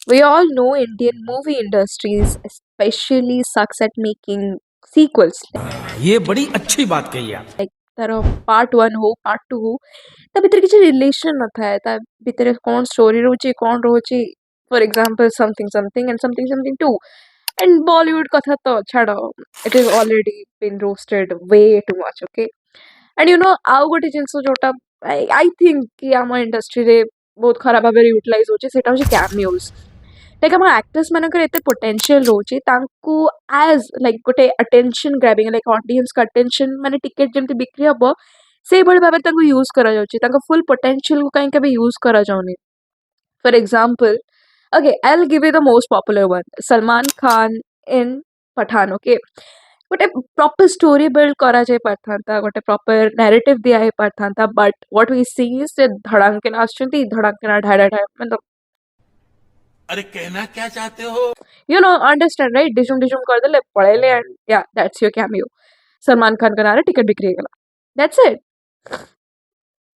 We all know Indian movie industries especially sucks at making sequels. ये बड़ी अच्छी बात कही आप। Like तार पार्ट 1 हो पार्ट 2 हो ता भितर किसी रिलेशन न थाए ता भितर कौन स्टोरी रोचे कौन रोचे for example something something and something something two and Bollywood कथा तो छाड़ो it is already been roasted way too much okay and you know आउ गोटे जिनस जोटा आई थिंक कि आम इंडस्ट्री रे बहुत खराब भाव यूटिलाइज होचे सेटा होचे कैमियोज लाइक आम एक्टर्स मानकर एते पोटेंशियल रोचे तांकू एज लाइक गोटे अटेंशन ग्रैबिंग लाइक ऑडियंस का अटेंशन माने टिकट जेमती बिक्री हबो से बड़े भाव तांकू यूज करा जाउची तांका फुल पोटेंशियल को कहीं कभी यूज करा जाउनी for example okay I'll give you the most popular one Salman Khan in Pathan okay ଗୋଟେ proper story build କରାଯାଇ ପାରିଥାନ୍ତା ଗୋଟେ proper narrative ଦିଆ ହେଇ ପାରିଥାନ୍ତା but what we see is ସେ ଧଡ଼ାଙ୍କିନା ଆସୁଛନ୍ତି ଧଡ଼ାଙ୍କିନା ଢାଇ ଢାଇ मतलब अरे कहना क्या चाहते हो? you know understand right डिशुम डिशुम କରିଦେଲେ ପଳେଇଲେ and yeah that's your cameo Salman Khan का नारा टिकट बिक्री ହେଇଗଲା that's it